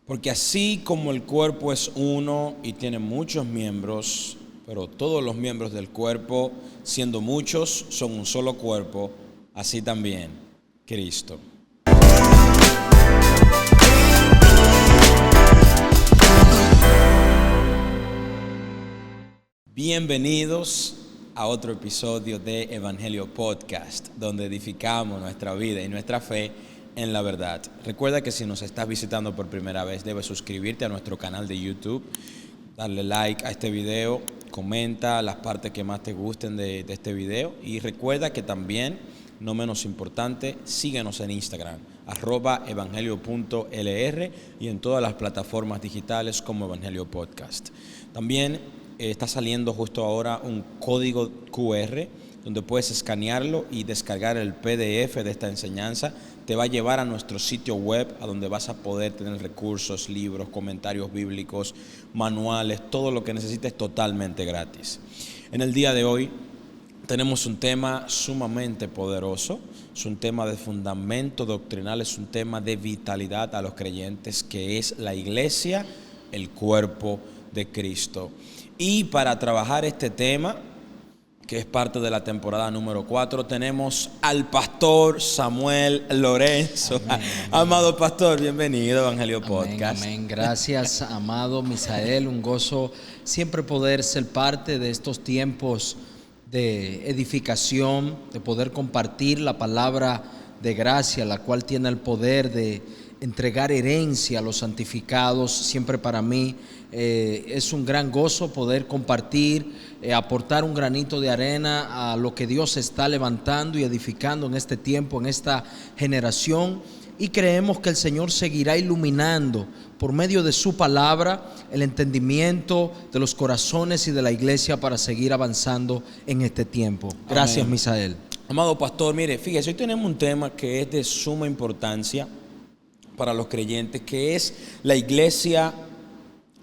Porque así como el cuerpo es uno y tiene muchos miembros, pero todos los miembros del cuerpo, siendo muchos, son un solo cuerpo, así también Cristo. Bienvenidos a otro episodio de Evangelio Podcast, donde edificamos nuestra vida y nuestra fe en la verdad. Recuerda que si nos estás visitando por primera vez, debes suscribirte a nuestro canal de YouTube, darle like a este video, comenta las partes que más te gusten de este video y recuerda que también, no menos importante, síguenos en Instagram, @evangelio.lr y en todas las plataformas digitales como Evangelio Podcast. También está saliendo justo ahora un código QR donde puedes escanearlo y descargar el PDF de esta enseñanza. Te va a llevar a nuestro sitio web, a donde vas a poder tener recursos, libros, comentarios bíblicos, manuales, todo lo que necesites totalmente gratis. En el día de hoy tenemos un tema sumamente poderoso, es un tema de fundamento doctrinal, es un tema de vitalidad a los creyentes, que es la iglesia, el cuerpo de Cristo. Y para trabajar este tema, que es parte de la temporada número 4, tenemos al pastor Samuel Lorenzo. Amén, amén. Amado pastor, bienvenido a Evangelio Podcast. Amén. Gracias, amado Misael. Un gozo siempre poder ser parte de estos tiempos de edificación, de poder compartir la palabra de gracia, la cual tiene el poder de entregar herencia a los santificados. Siempre para mí es un gran gozo poder compartir, aportar un granito de arena a lo que Dios está levantando y edificando en este tiempo, en esta generación. Y creemos que el Señor seguirá iluminando por medio de su palabra el entendimiento de los corazones y de la iglesia para seguir avanzando en este tiempo. Gracias, amén. Misael. Amado pastor, mire, fíjese, hoy tenemos un tema que es de suma importancia para los creyentes, que es la iglesia,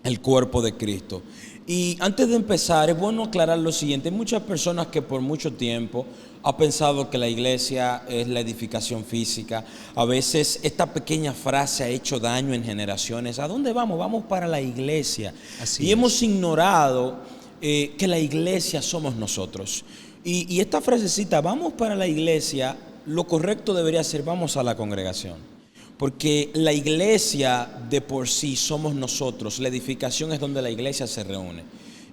el cuerpo de Cristo. Y antes de empezar, es bueno aclarar lo siguiente: hay muchas personas que por mucho tiempo han pensado que la iglesia es la edificación física. A veces esta pequeña frase ha hecho daño en generaciones. ¿A dónde vamos? Vamos para la iglesia. Así es. Hemos ignorado que la iglesia somos nosotros. Y esta frasecita, vamos para la iglesia, lo correcto debería ser vamos a la congregación. Porque la iglesia de por sí somos nosotros, la edificación es donde la iglesia se reúne.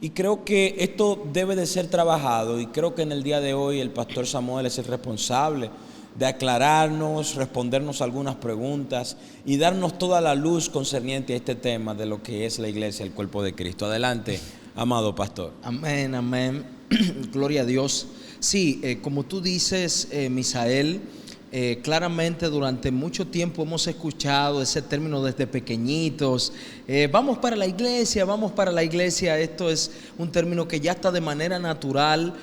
Y creo que esto debe de ser trabajado, y creo que en el día de hoy el pastor Samuel es el responsable de aclararnos, respondernos algunas preguntas y darnos toda la luz concerniente a este tema de lo que es la iglesia, el cuerpo de Cristo. Adelante, amado pastor. Amén, amén. Gloria a Dios. Sí, como tú dices, Misael, claramente durante mucho tiempo hemos escuchado ese término desde pequeñitos. Vamos para la iglesia, vamos para la iglesia. Esto es un término que ya está de manera natural,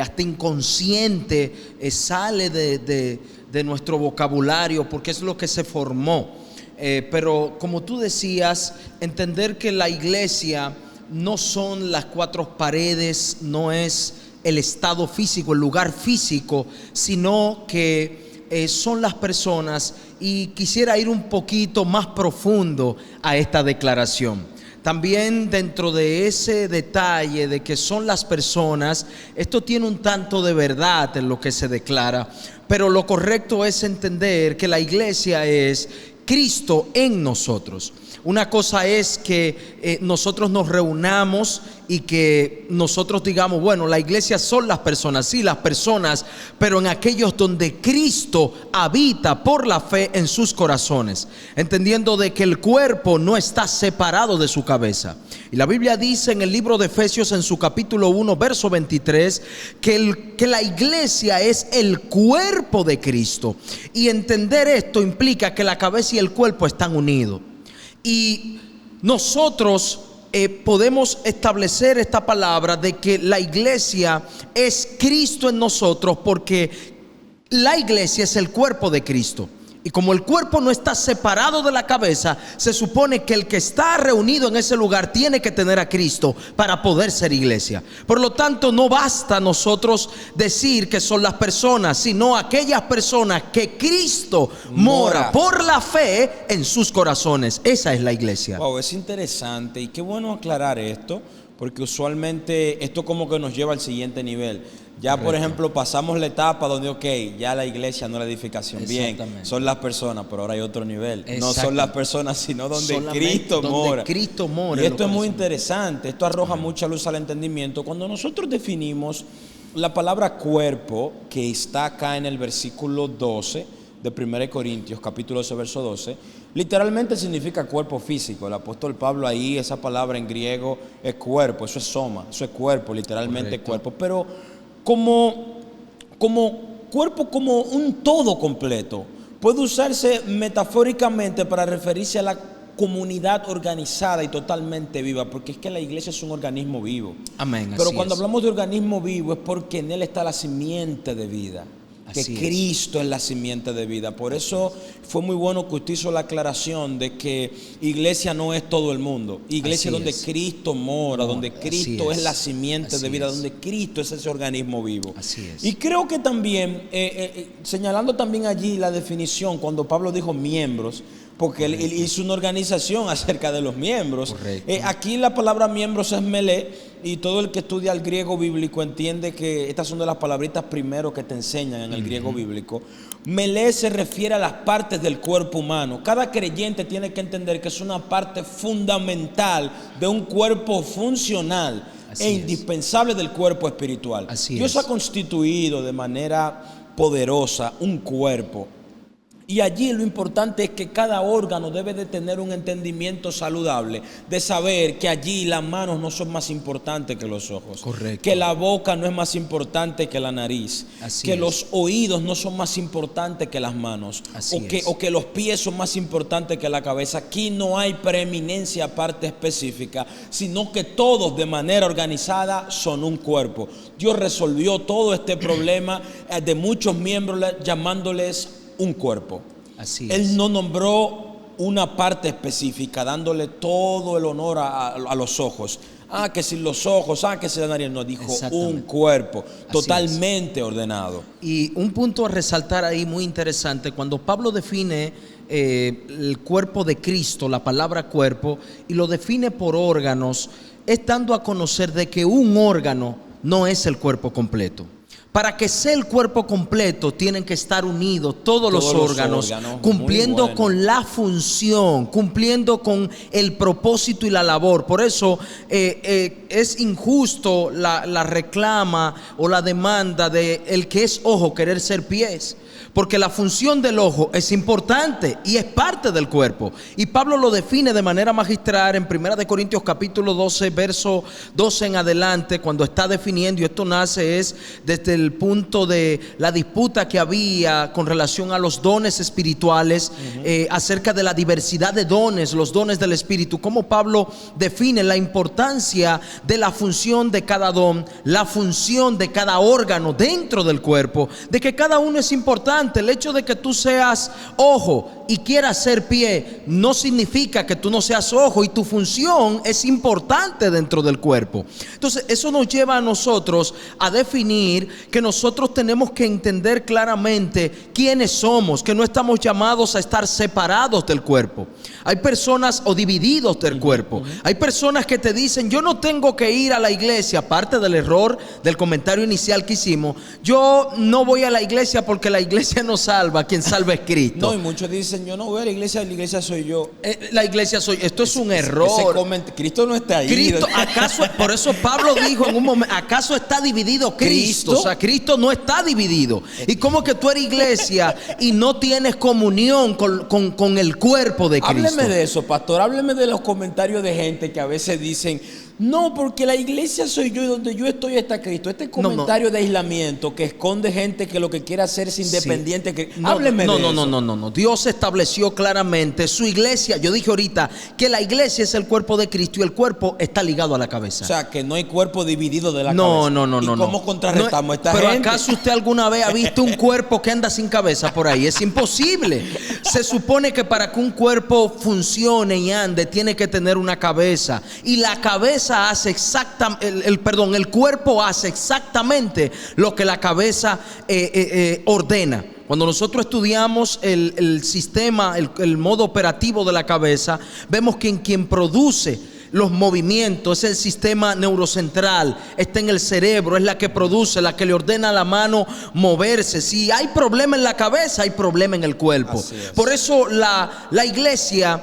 hasta inconsciente, sale de nuestro vocabulario, porque es lo que se formó. Pero como tú decías, entender que la iglesia no son las cuatro paredes, no es el estado físico, el lugar físico, sino que son las personas. Y quisiera ir un poquito más profundo a esta declaración. También dentro de ese detalle de que son las personas, esto tiene un tanto de verdad en lo que se declara, pero lo correcto es entender que la iglesia es Cristo en nosotros. Una cosa es que nosotros nos reunamos y que nosotros digamos, bueno, la iglesia son las personas, sí, las personas, pero en aquellos donde Cristo habita por la fe en sus corazones, entendiendo de que el cuerpo no está separado de su cabeza. Y la Biblia dice en el libro de Efesios, en su capítulo 1, verso 23, que la iglesia es el cuerpo de Cristo. Y entender esto implica que la cabeza y el cuerpo están unidos. Y nosotros podemos establecer esta palabra de que la iglesia es Cristo en nosotros, porque la iglesia es el cuerpo de Cristo. Y como el cuerpo no está separado de la cabeza, se supone que el que está reunido en ese lugar tiene que tener a Cristo para poder ser iglesia. Por lo tanto, no basta nosotros decir que son las personas, sino aquellas personas que Cristo mora por la fe en sus corazones. Esa es la iglesia. Wow, es interesante y qué bueno aclarar esto, porque usualmente esto como que nos lleva al siguiente nivel. Ya, por ejemplo, pasamos la etapa donde, ok, ya la iglesia no es la edificación. Bien, son las personas, pero ahora hay otro nivel. No son las personas, sino donde Cristo mora. Cristo mora. Y esto es muy interesante. Esto arroja mucha luz al entendimiento. Cuando nosotros definimos la palabra cuerpo, que está acá en el versículo 12 de 1 Corintios, capítulo 12, verso 12, literalmente significa cuerpo físico. El apóstol Pablo ahí, esa palabra en griego es cuerpo, eso es soma, eso es cuerpo, literalmente cuerpo. Pero como cuerpo, como un todo completo, puede usarse metafóricamente para referirse a la comunidad organizada y totalmente viva, porque es que la iglesia es un organismo vivo. Amén. Pero cuando hablamos de organismo vivo es porque en él está la simiente de vida. Que Cristo es la simiente de vida. Por eso fue muy bueno que usted hizo la aclaración de que iglesia no es todo el mundo. Iglesia es donde Cristo mora, donde Cristo es la simiente de vida, donde Cristo es ese organismo vivo. Así es. Y creo que también, señalando también allí la definición, cuando Pablo dijo miembros, porque él hizo una organización acerca de los miembros. Aquí la palabra miembros es melé, y todo el que estudia el griego bíblico entiende que estas son de las palabritas primero que te enseñan en el griego bíblico. Melé se refiere a las partes del cuerpo humano. Cada creyente tiene que entender que es una parte fundamental de un cuerpo funcional indispensable del cuerpo espiritual. Dios ha constituido de manera poderosa un cuerpo. Y allí lo importante es que cada órgano debe de tener un entendimiento saludable, de saber que allí las manos no son más importantes que los ojos. Correcto. Que la boca no es más importante que la nariz. Los oídos no son más importantes que las manos. O que los pies son más importantes que la cabeza. Aquí no hay preeminencia parte específica, sino que todos de manera organizada son un cuerpo. Dios resolvió todo este problema de muchos miembros llamándoles un cuerpo. Él no nombró una parte específica, dándole todo el honor a los ojos. Que si los ojos, que si la nariz. No, dijo un cuerpo totalmente ordenado. Y un punto a resaltar ahí muy interesante, cuando Pablo define el cuerpo de Cristo, la palabra cuerpo, y lo define por órganos, es dando a conocer de que un órgano no es el cuerpo completo. Para que sea el cuerpo completo, tienen que estar unidos todos los órganos, cumpliendo con la función, cumpliendo con el propósito y la labor. Por eso es injusto la reclama o la demanda de el que es ojo querer ser pies. Porque la función del ojo es importante y es parte del cuerpo. Y Pablo lo define de manera magistral en 1 Corintios capítulo 12, verso 12 en adelante, cuando está definiendo, y esto nace es desde el punto de la disputa que había con relación a los dones espirituales, acerca de la diversidad de dones, los dones del Espíritu. Cómo Pablo define la importancia de la función de cada don, la función de cada órgano dentro del cuerpo, de que cada uno es importante. El hecho de que tú seas ojo y quieras ser pie no significa que tú no seas ojo, y tu función es importante dentro del cuerpo. Entonces eso nos lleva a nosotros a definir que nosotros tenemos que entender claramente quiénes somos, que no estamos llamados a estar separados del cuerpo. Hay personas o divididos del cuerpo. Hay personas que te dicen: yo no tengo que ir a la iglesia. Parte del error del comentario inicial que hicimos: yo no voy a la iglesia porque la iglesia no salva, quien salva es Cristo. No, y muchos dicen: yo no voy a la iglesia soy yo. La iglesia soy. Esto es un error. Cristo no está ahí. Cristo, ¿acaso? Por eso Pablo dijo en un momento: ¿acaso está dividido Cristo? O sea, Cristo no está dividido. ¿Y cómo que tú eres iglesia y no tienes comunión con el cuerpo de Cristo? Hábleme de eso, pastor. Hábleme de los comentarios de gente que a veces dicen: No, porque la iglesia soy yo y donde yo estoy está Cristo. Este comentario de aislamiento que esconde gente que lo que quiere hacer es independiente. Que, hábleme de eso. No. Dios estableció claramente su iglesia. Yo dije ahorita que la iglesia es el cuerpo de Cristo y el cuerpo está ligado a la cabeza. O sea, que no hay cuerpo dividido de la cabeza. No. ¿Y cómo contrarrestamos a esta pero gente? ¿Pero acaso usted alguna vez ha visto un cuerpo que anda sin cabeza por ahí? Es imposible. Se supone que para que un cuerpo funcione y ande tiene que tener una cabeza. Y la cabeza hace el cuerpo hace exactamente lo que la cabeza ordena. Cuando nosotros estudiamos el sistema, el modo operativo de la cabeza, vemos que quien produce los movimientos es el sistema neurocentral, está en el cerebro, es la que produce, la que le ordena a la mano moverse. Si hay problema en la cabeza, hay problema en el cuerpo. Por eso la iglesia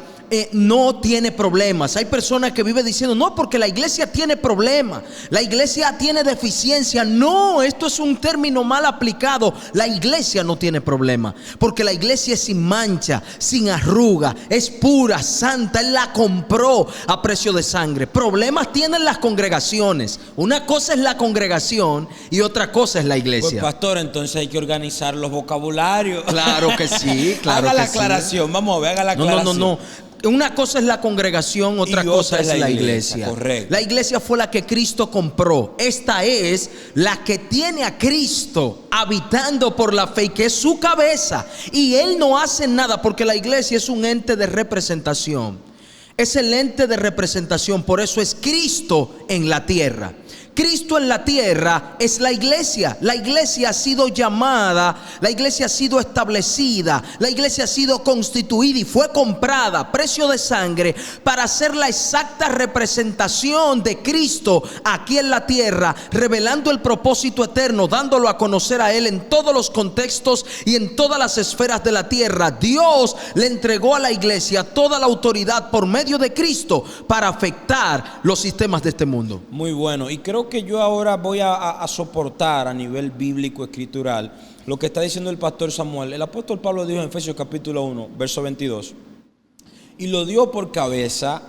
no tiene problemas. Hay personas que viven diciendo, no, porque la iglesia tiene problemas, la iglesia tiene deficiencia. No, esto es un término mal aplicado. La iglesia no tiene problema, porque la iglesia es sin mancha, sin arruga, es pura, santa. Él la compró a precio de sangre. Problemas tienen las congregaciones. Una cosa es la congregación y otra cosa es la iglesia. Pues pastor, entonces hay que organizar los vocabularios. Claro que sí, claro. Haga la aclaración, vamos a ver, haga la aclaración. No. Una cosa es la congregación, otra cosa es la iglesia. Correcto. La iglesia fue la que Cristo compró. Esta es la que tiene a Cristo habitando por la fe, que es su cabeza. Y Él no hace nada, porque la iglesia es un ente de representación. Es el ente de representación, por eso es Cristo en la tierra. Cristo en la tierra es la iglesia. La iglesia ha sido llamada, la iglesia ha sido establecida, la iglesia ha sido constituida y fue comprada a precio de sangre para ser la exacta representación de Cristo aquí en la tierra, revelando el propósito eterno, dándolo a conocer a Él en todos los contextos y en todas las esferas de la tierra. Dios le entregó a la iglesia toda la autoridad por medio de Cristo para afectar los sistemas de este mundo. Muy bueno, y creo que yo ahora voy a soportar a nivel bíblico escritural lo que está diciendo el pastor Samuel. El apóstol Pablo dijo en Efesios capítulo 1 verso 22, y lo dio por cabeza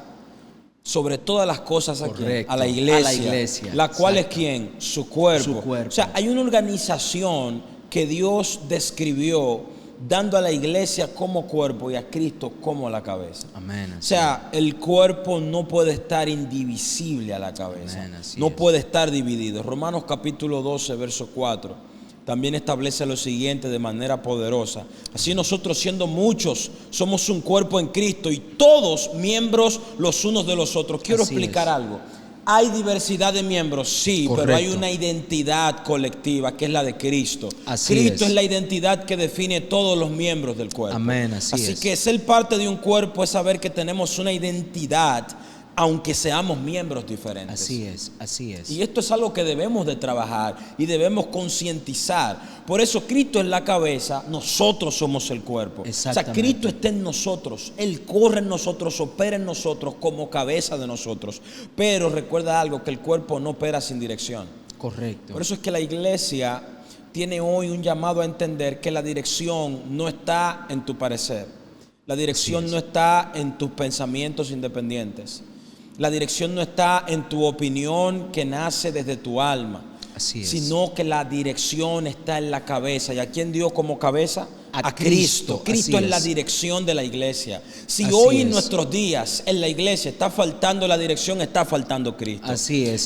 sobre todas las cosas a la iglesia, la cual es ¿quién? Su cuerpo. O sea, hay una organización que Dios describió dando a la iglesia como cuerpo y a Cristo como la cabeza. Amén. O sea, el cuerpo no puede estar indivisible a la cabeza. Amén, no puede estar dividido. Romanos capítulo 12, verso 4, también establece lo siguiente de manera poderosa. Así nosotros, siendo muchos, somos un cuerpo en Cristo y todos miembros los unos de los otros. Quiero explicar algo. Hay diversidad de miembros, sí, correcto, pero hay una identidad colectiva que es la de Cristo. Cristo es la identidad que define todos los miembros del cuerpo. Amén, así es. Que ser parte de un cuerpo es saber que tenemos una identidad, aunque seamos miembros diferentes. Así es. Y esto es algo que debemos de trabajar y debemos concientizar. Por eso Cristo es la cabeza, nosotros somos el cuerpo. O sea, Cristo está en nosotros, Él corre en nosotros, opera en nosotros como cabeza de nosotros. Pero recuerda algo, que el cuerpo no opera sin dirección. Correcto. Por eso es que la iglesia tiene hoy un llamado a entender que la dirección no está en tu parecer. La dirección no está en tus pensamientos independientes. La dirección no está en tu opinión que nace desde tu alma, sino que la dirección está en la cabeza. ¿Y a quién dio como cabeza? A Cristo. Cristo es la dirección de la iglesia. Si hoy en nuestros días en la iglesia está faltando la dirección, está faltando Cristo.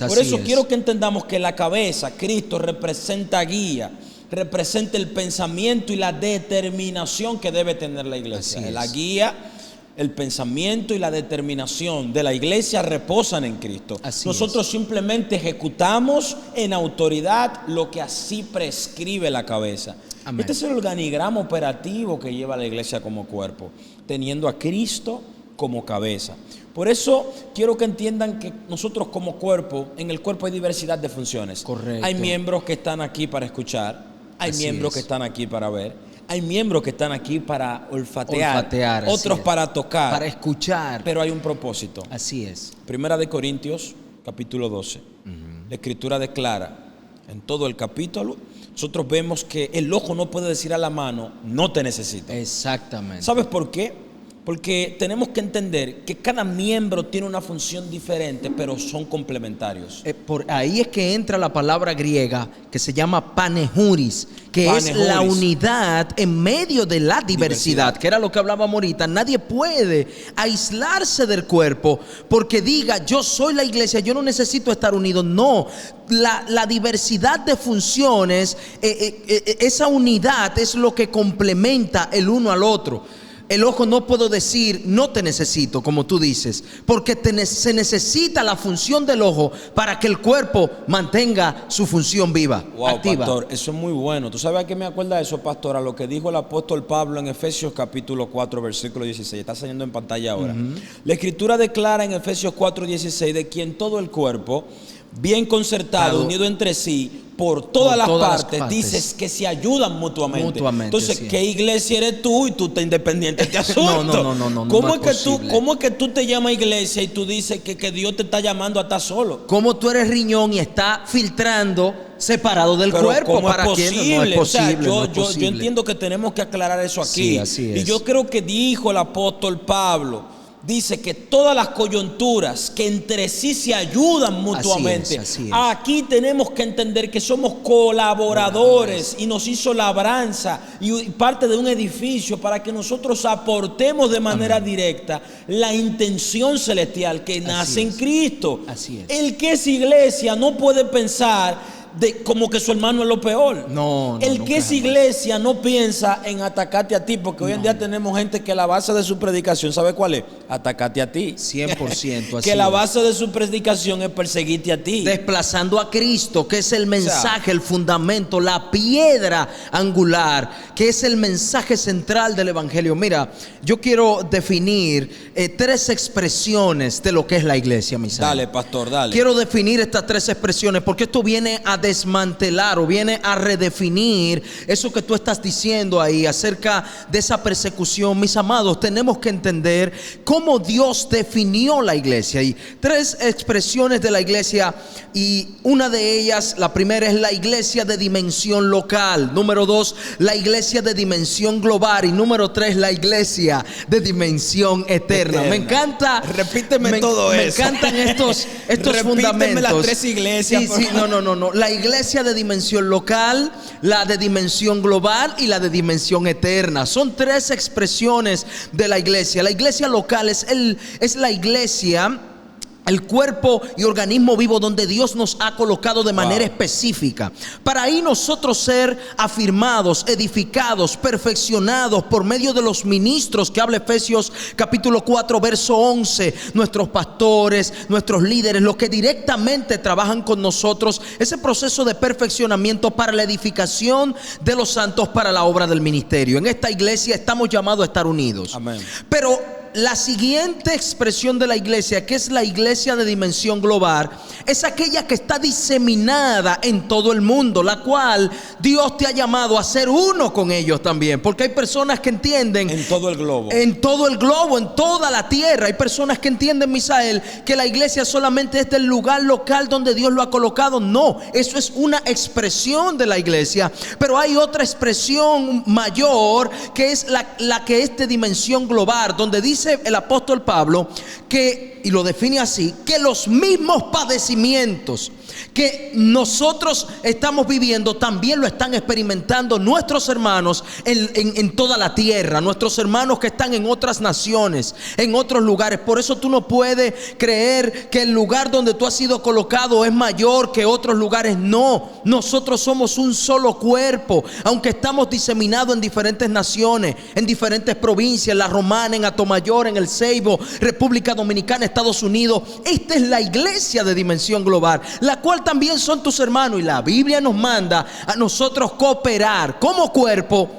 Por eso quiero que entendamos que la cabeza, Cristo, representa guía, representa el pensamiento y la determinación que debe tener la iglesia. La guía, el pensamiento y la determinación de la iglesia reposan en Cristo. Nosotros simplemente ejecutamos en autoridad lo que así prescribe la cabeza. Amén. Este es el organigrama operativo que lleva la iglesia como cuerpo, teniendo a Cristo como cabeza. Por eso quiero que entiendan que nosotros como cuerpo, en el cuerpo hay diversidad de funciones. Correcto. Hay miembros que están aquí para escuchar, hay miembros que están aquí para ver, hay miembros que están aquí para olfatear, otros para tocar, para escuchar. Pero hay un propósito. Así es. Primera de Corintios, capítulo 12. La Escritura declara en todo el capítulo, nosotros vemos que el ojo no puede decir a la mano, no te necesito. Exactamente. ¿Sabes por qué? Porque tenemos que entender que cada miembro tiene una función diferente, pero son complementarios. Por ahí es que entra la palabra griega que se llama panehuris, que es la unidad en medio de la diversidad, que era lo que hablábamos ahorita. Nadie puede aislarse del cuerpo porque diga, yo soy la iglesia, yo no necesito estar unido. No, la diversidad de funciones, esa unidad es lo que complementa el uno al otro. El ojo no puedo decir, no te necesito, como tú dices, porque se necesita la función del ojo para que el cuerpo mantenga su función viva, activa. Pastor, eso es muy bueno. ¿Tú sabes a qué me acuerda eso, pastor? A lo que dijo el apóstol Pablo en Efesios capítulo 4, versículo 16. Está saliendo en pantalla ahora. La Escritura declara en Efesios 4, 16 de quien todo el cuerpo, bien concertado, unido entre sí, por todas las partes, dices que se ayudan mutuamente. Entonces, ¿qué iglesia eres tú y tú estás independiente de este asunto? No. ¿Cómo es que tú te llamas iglesia y tú dices que Dios te está llamando a estar solo? ¿Cómo tú eres riñón y está filtrando separado del cuerpo? ¿Cómo es posible? No es posible. O sea, yo entiendo que tenemos que aclarar eso aquí. Sí, así es. Y yo creo que dijo el apóstol Pablo, dice que todas las coyunturas que entre sí se ayudan mutuamente. Así es. Aquí tenemos que entender que somos colaboradores y nos hizo labranza y parte de un edificio para que nosotros aportemos de manera directa la intención celestial que nace en Cristo. Así es. El que es iglesia no puede pensar como que su hermano es lo peor. El que es iglesia no piensa en atacarte a ti, porque hoy en día tenemos gente que la base de su predicación, ¿sabe cuál es? Atacarte a ti. 100%. Así que la base de su predicación es perseguirte a ti. Desplazando a Cristo, que es el mensaje, el fundamento, la piedra angular, que es el mensaje central del evangelio. Mira, yo quiero definir 3 expresiones de lo que es la iglesia, Misael. Dale, pastor, dale. Quiero definir estas 3 expresiones porque esto viene a desmantelar o viene a redefinir eso que tú estás diciendo ahí acerca de esa persecución. Mis amados, tenemos que entender cómo Dios definió la iglesia. Y 3 expresiones de la iglesia, y una de ellas, la primera es la iglesia de dimensión local. Número 2, la iglesia de dimensión global. Y número 3, la iglesia de dimensión eterna. Me encanta. Repíteme todo eso. Me encantan estos fundamentos. Repíteme las 3 iglesias. Sí, no. La iglesia de dimensión local, la de dimensión global y la de dimensión eterna. Son 3 expresiones de la iglesia. La iglesia local es la iglesia, el cuerpo y organismo vivo donde Dios nos ha colocado de manera específica, para ahí nosotros ser afirmados, edificados, perfeccionados por medio de los ministros que habla Efesios capítulo 4 verso 11, nuestros pastores, nuestros líderes, los que directamente trabajan con nosotros, ese proceso de perfeccionamiento para la edificación de los santos para la obra del ministerio. En esta iglesia estamos llamados a estar unidos. Amén. Pero la siguiente expresión de la iglesia, que es la iglesia de dimensión global, es aquella que está diseminada en todo el mundo, la cual Dios te ha llamado a ser uno con ellos también, porque hay personas que entienden en todo el globo, en toda la tierra. Hay personas que entienden, Misael, que la iglesia solamente es del lugar local donde Dios lo ha colocado. No, eso es una expresión de la iglesia, pero hay otra expresión mayor que es la que es de dimensión global, donde dice el apóstol Pablo que, y lo define así, que los mismos padecimientos que nosotros estamos viviendo también lo están experimentando nuestros hermanos en toda la tierra, nuestros hermanos que están en otras naciones, en otros lugares. Por eso tú no puedes creer que el lugar donde tú has sido colocado es mayor que otros lugares. No, nosotros somos un solo cuerpo, aunque estamos diseminados en diferentes naciones, en diferentes provincias, en la Romana, en Atomayor, en el Ceibo, República Dominicana, Estados Unidos. Esta es la iglesia de dimensión global, la cual también son tus hermanos, y la Biblia nos manda a nosotros cooperar como cuerpo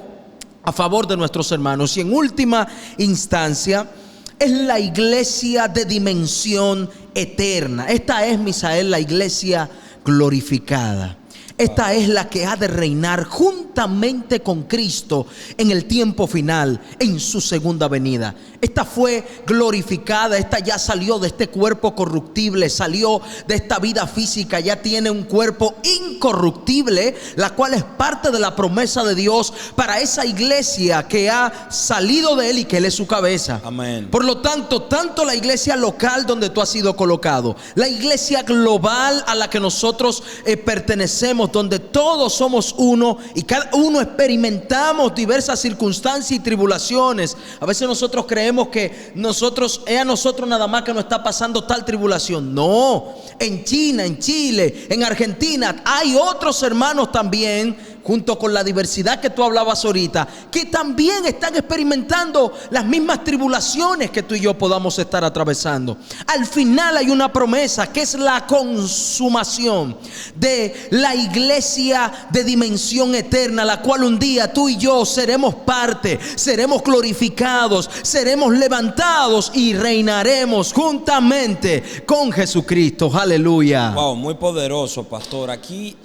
a favor de nuestros hermanos. Y en última instancia es la iglesia de dimensión eterna. Esta es, Misael, la iglesia glorificada. Esta es la que ha de reinar junto juntamente con Cristo en el tiempo final, en su segunda venida. Esta fue glorificada, esta ya salió de este cuerpo corruptible, salió de esta vida física, ya tiene un cuerpo incorruptible, la cual es parte de la promesa de Dios para esa iglesia que ha salido de él y que él es su cabeza. Amén. Por lo tanto, tanto la iglesia local donde tú has sido colocado, la iglesia global a la que nosotros pertenecemos, donde todos somos uno y cada uno experimentamos diversas circunstancias y tribulaciones. A veces nosotros creemos que es a nosotros nada más que nos está pasando tal tribulación. No, en China, en Chile, en Argentina hay otros hermanos también, junto con la diversidad que tú hablabas ahorita, que también están experimentando las mismas tribulaciones que tú y yo podamos estar atravesando. Al final hay una promesa que es la consumación de la iglesia de dimensión eterna, la cual un día tú y yo seremos parte, seremos glorificados, seremos levantados y reinaremos juntamente con Jesucristo. Aleluya. Wow, muy poderoso, pastor. Aquí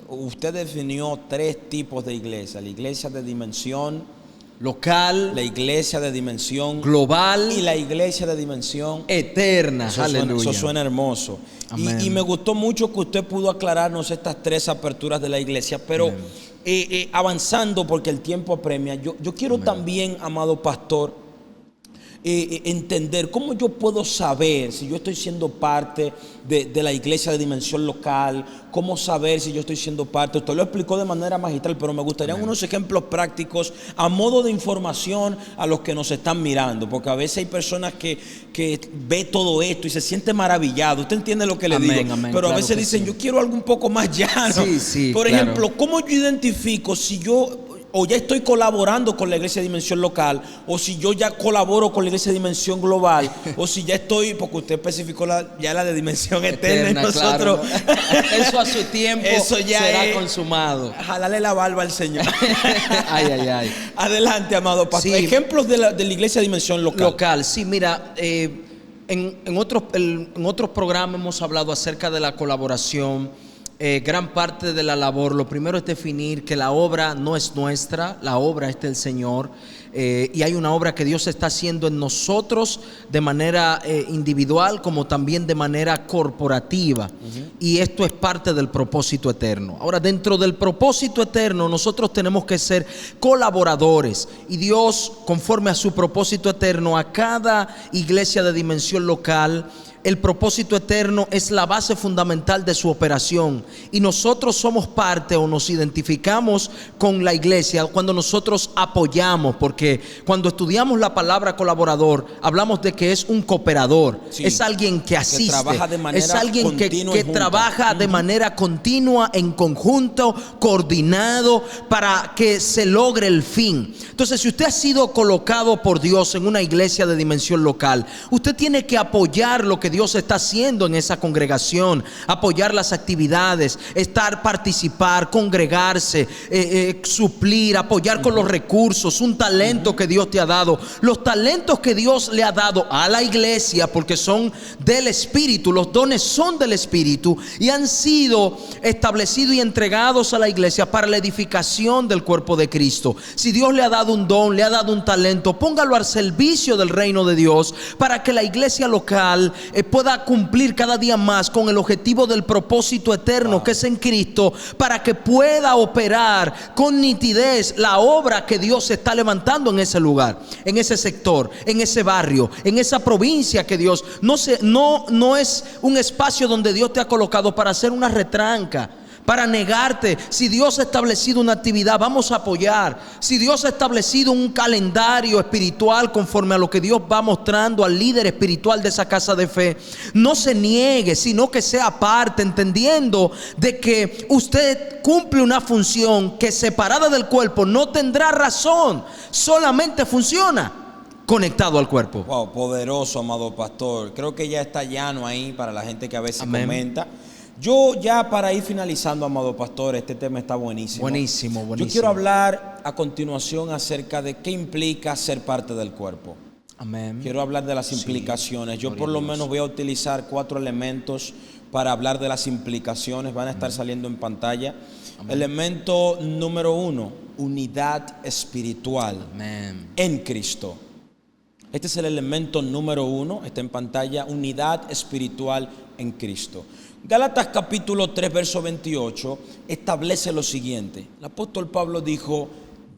usted definió 3 tipos de iglesia: la iglesia de dimensión local, la iglesia de dimensión global y la iglesia de dimensión eterna. Eso suena hermoso. Y me gustó mucho que usted pudo aclararnos estas 3 aperturas de la iglesia. Pero avanzando, porque el tiempo apremia, yo quiero también, amado pastor, entender cómo yo puedo saber si yo estoy siendo parte de la iglesia de dimensión local, cómo saber si yo estoy siendo parte. Usted lo explicó de manera magistral, pero me gustarían unos ejemplos prácticos a modo de información a los que nos están mirando, porque a veces hay personas que ve todo esto y se siente maravillado. Usted entiende lo que le digo, pero a veces dicen, yo quiero algo un poco más llano. Por ejemplo, ¿cómo yo identifico si yo o ya estoy colaborando con la iglesia de dimensión local, o si yo ya colaboro con la iglesia de dimensión global, o si ya estoy, porque usted especificó ya la de dimensión eterna, y nosotros, claro, ¿no? Eso a su tiempo eso ya será consumado. Jalale la barba al Señor. Ay. Adelante, amado pastor. Sí. Ejemplos de la iglesia de dimensión local. Sí, mira, en otros programas hemos hablado acerca de la colaboración. Gran parte de la labor, lo primero es definir que la obra no es nuestra, la obra es del Señor, y hay una obra que Dios está haciendo en nosotros de manera individual como también de manera corporativa, y esto es parte del propósito eterno. Ahora, dentro del propósito eterno nosotros tenemos que ser colaboradores, y Dios, conforme a su propósito eterno, a cada iglesia de dimensión local, el propósito eterno es la base fundamental de su operación, y nosotros somos parte o nos identificamos con la iglesia cuando nosotros apoyamos, porque cuando estudiamos la palabra colaborador hablamos de que es un cooperador, es alguien que asiste, es alguien que trabaja de manera continua, en conjunto, coordinado, para que se logre el fin. Entonces, si usted ha sido colocado por Dios en una iglesia de dimensión local, usted tiene que apoyar lo que Dios está haciendo en esa congregación, apoyar las actividades, participar, congregarse, suplir, apoyar con los recursos, un talento que Dios te ha dado. Los talentos que Dios le ha dado a la iglesia, porque son del Espíritu, los dones son del Espíritu y han sido establecidos y entregados a la iglesia para la edificación del cuerpo de Cristo. Si Dios le ha dado un don, le ha dado un talento, póngalo al servicio del reino de Dios, para que la iglesia local pueda cumplir cada día más con el objetivo del propósito eterno que es en Cristo, para que pueda operar con nitidez la obra que Dios está levantando en ese lugar, en ese sector, en ese barrio, en esa provincia que Dios no es un espacio donde Dios te ha colocado para hacer una retranca, para negarte. Si Dios ha establecido una actividad, vamos a apoyar. Si Dios ha establecido un calendario espiritual conforme a lo que Dios va mostrando al líder espiritual de esa casa de fe, no se niegue, sino que sea parte, entendiendo de que usted cumple una función que separada del cuerpo no tendrá razón, solamente funciona conectado al cuerpo. Wow, poderoso, amado pastor. Creo que ya está llano ahí para la gente que a veces comenta. Yo ya, para ir finalizando, amado pastor, este tema está buenísimo. Buenísimo. Yo quiero hablar a continuación acerca de qué implica ser parte del cuerpo. Amén. Quiero hablar de las implicaciones. Yo por lo menos voy a utilizar 4 elementos para hablar de las implicaciones. Van a estar saliendo en pantalla. Elemento número 1, unidad espiritual en Cristo. Este es el elemento número 1, está en pantalla, unidad espiritual en Cristo. Gálatas capítulo 3, verso 28, establece lo siguiente. El apóstol Pablo dijo,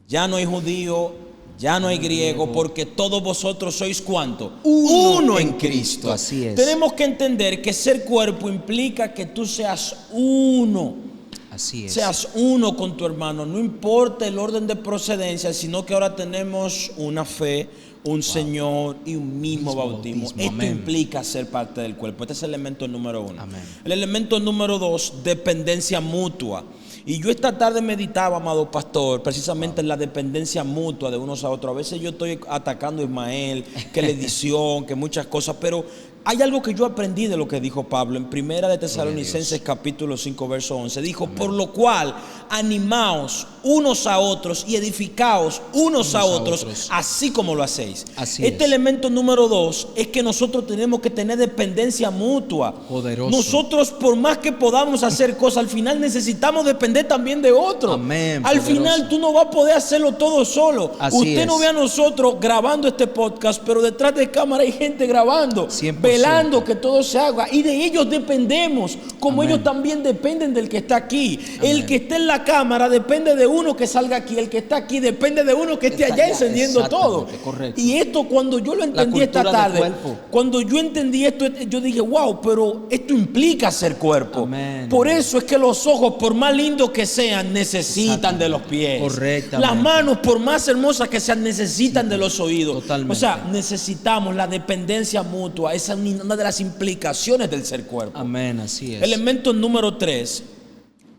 ya no hay judío, ya no hay griego, porque todos vosotros sois ¿cuánto? Uno en Cristo. Así es. Tenemos que entender que ser cuerpo implica que tú seas uno. Así es. Seas uno con tu hermano, no importa el orden de procedencia, sino que ahora tenemos una fe, un Señor y un mismo bautismo. Esto Amén. implica ser parte del cuerpo. Este es el elemento número 1. Amén. El elemento número 2, dependencia mutua. Y yo esta tarde meditaba, amado pastor, precisamente en la dependencia mutua de unos a otros. A veces yo estoy atacando a Ismael, que la edición, que muchas cosas, pero hay algo que yo aprendí de lo que dijo Pablo en Primera de Tesalonicenses capítulo 5 verso 11. Dijo, por lo cual animaos unos a otros y edificaos unos a otros, así como lo hacéis. Este elemento número 2 es que nosotros tenemos que tener dependencia mutua. Poderoso. Nosotros, por más que podamos hacer cosas, al final necesitamos depender también de otro. Amén, al poderoso. final tú no vas a poder hacerlo todo solo. Usted no ve a nosotros grabando este podcast, pero detrás de cámara hay gente grabando, 100%. velando que todo se haga, y de ellos dependemos, como Amén. ellos también dependen del que está aquí. Amén. El que esté en la cámara depende de uno que salga aquí, el que está aquí depende de uno que esté allá encendiendo todo. Correcto. Y esto, cuando yo lo entendí esta tarde, cuando yo entendí esto, yo dije, wow, pero esto implica ser cuerpo. Amén. Por eso es que los ojos, por más lindos que sean, necesitan de los pies. Correctamente. Las manos, por más hermosas que sean, necesitan de los oídos. Totalmente. O sea, necesitamos la dependencia mutua. Esa es una de las implicaciones del ser cuerpo. Amén, así es. Elemento número 3,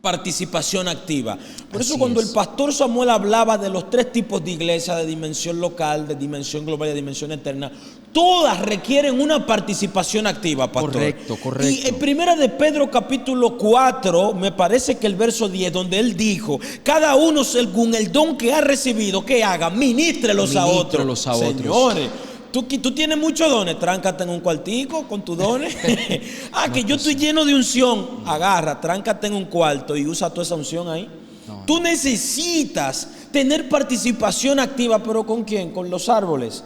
participación activa. Por eso Así cuando es. el pastor Samuel hablaba de los 3 tipos de iglesia, de dimensión local, de dimensión global y de dimensión eterna, todas requieren una participación activa, pastor. Correcto, correcto. Y en Primera de Pedro capítulo 4, me parece que el verso 10, donde él dijo, cada uno según el don que ha recibido, que haga, ministrelos a otros. Señores, tú tienes muchos dones, tráncate en un cuartico con tus dones. Que yo estoy lleno de unción. Agarra, tráncate en un cuarto y usa toda esa unción ahí. Tú necesitas tener participación activa, pero ¿con quién? Con los árboles.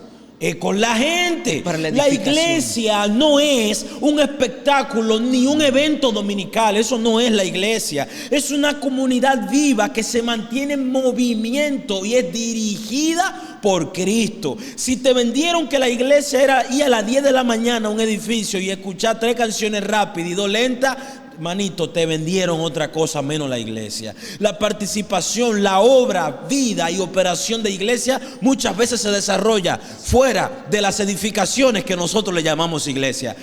Con la gente. La iglesia no es un espectáculo ni un evento dominical. Eso no es la iglesia. Es una comunidad viva que se mantiene en movimiento y es dirigida por Cristo. Si te vendieron que la iglesia era ir a las 10 de la mañana a un edificio y escuchar 3 canciones rápidas y 2 lentas, manito, te vendieron otra cosa menos la iglesia. La participación, la obra, vida y operación de iglesia muchas veces se desarrolla fuera de las edificaciones que nosotros le llamamos iglesia.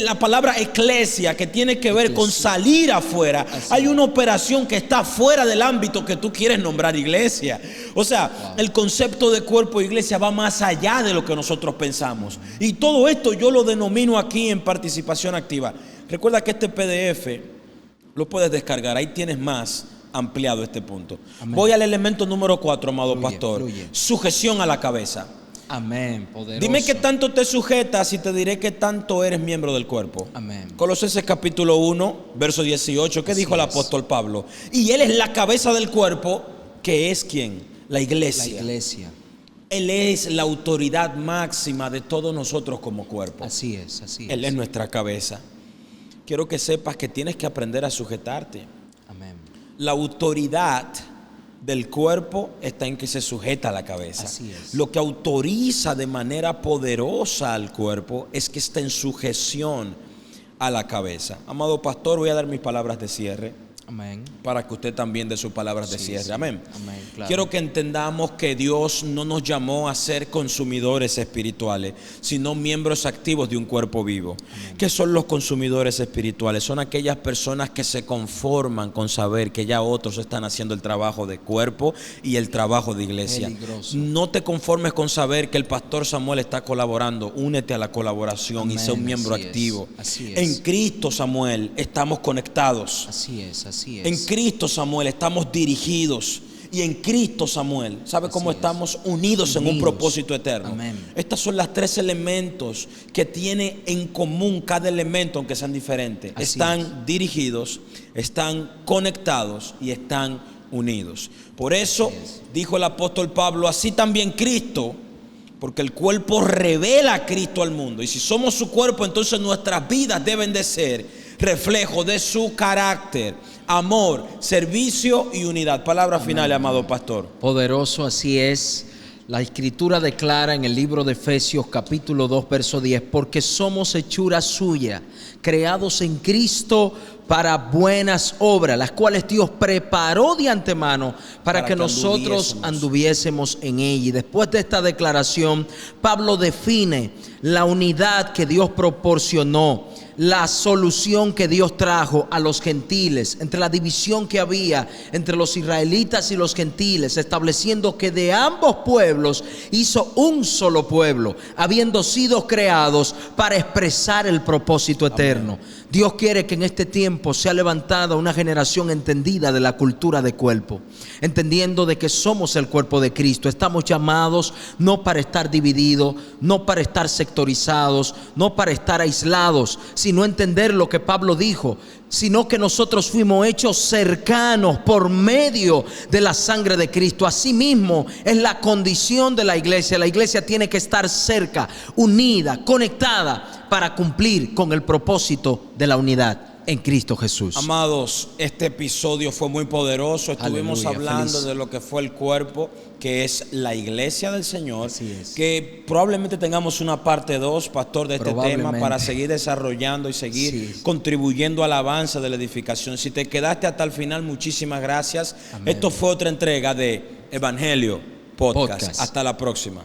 La palabra eclesia, que tiene que ver con salir afuera. Hay una operación que está fuera del ámbito que tú quieres nombrar iglesia. O sea, el concepto de cuerpo e iglesia va más allá de lo que nosotros pensamos. Y todo esto yo lo denomino aquí en participación activa. Recuerda que este PDF lo puedes descargar, ahí tienes más ampliado este punto. Amén. Voy al elemento número 4, amado pastor. Sujeción a la cabeza. Amén, poderoso. Dime qué tanto te sujetas y te diré qué tanto eres miembro del cuerpo. Amén. Colosenses capítulo 1, verso 18, ¿qué dijo el apóstol Pablo? Y él es la cabeza del cuerpo, que es ¿quién? La iglesia. La iglesia. Él es la autoridad máxima de todos nosotros como cuerpo. Así es, así es. Él es nuestra cabeza. Quiero que sepas que tienes que aprender a sujetarte. Amén. La autoridad del cuerpo está en que se sujeta a la cabeza. Así es. Lo que autoriza de manera poderosa al cuerpo es que está en sujeción a la cabeza. Amado pastor, voy a dar mis palabras de cierre. Amén. Para que usted también dé sus palabras de cierre. Sí. Amén. Amén, claro. Quiero que entendamos que Dios no nos llamó a ser consumidores espirituales, sino miembros activos de un cuerpo vivo. Amén. ¿Qué son los consumidores espirituales? Son aquellas personas que se conforman con saber que ya otros están haciendo el trabajo de cuerpo y el trabajo de iglesia. Peligroso. No te conformes con saber que el pastor Samuel está colaborando. Únete a la colaboración. Amén. Y sé un miembro activo. Así es. En Cristo, Samuel, estamos conectados. Así es. En Cristo, Samuel, estamos dirigidos. Y en Cristo, Samuel, ¿sabe cómo estamos unidos en un propósito eterno? Amén. Estos son los 3 elementos que tiene en común cada elemento, aunque sean diferentes. Así están dirigidos, están conectados y están unidos. Por eso dijo el apóstol Pablo, así también Cristo, porque el cuerpo revela a Cristo al mundo. Y si somos su cuerpo, entonces nuestras vidas deben de ser reflejo de su carácter, amor, servicio y unidad. Palabra final, amado pastor. Poderoso, así es. La Escritura declara en el libro de Efesios capítulo 2 verso 10, porque somos hechura suya, creados en Cristo para buenas obras, las cuales Dios preparó de antemano para que nosotros anduviésemos en ella. Y después de esta declaración, Pablo define la unidad que Dios proporcionó, la solución que Dios trajo a los gentiles, entre la división que había entre los israelitas y los gentiles, estableciendo que de ambos pueblos hizo un solo pueblo, habiendo sido creados para expresar el propósito eterno. Amén. Dios quiere que en este tiempo sea levantada una generación entendida de la cultura de cuerpo, entendiendo de que somos el cuerpo de Cristo. Estamos llamados no para estar divididos, no para estar sectorizados, no para estar aislados, sino entender lo que Pablo dijo, sino que nosotros fuimos hechos cercanos por medio de la sangre de Cristo. Asimismo es la condición de la iglesia. La iglesia tiene que estar cerca, unida, conectada para cumplir con el propósito de la unidad en Cristo Jesús. Amados, este episodio fue muy poderoso. Estuvimos hablando feliz de lo que fue el cuerpo, que es la iglesia del Señor. Así es. Que probablemente tengamos una parte 2, pastor, de este tema para seguir desarrollando y seguir contribuyendo al avance de la edificación. Si te quedaste hasta el final, muchísimas gracias. Amén. Esto fue otra entrega de Evangelio Podcast. Hasta la próxima.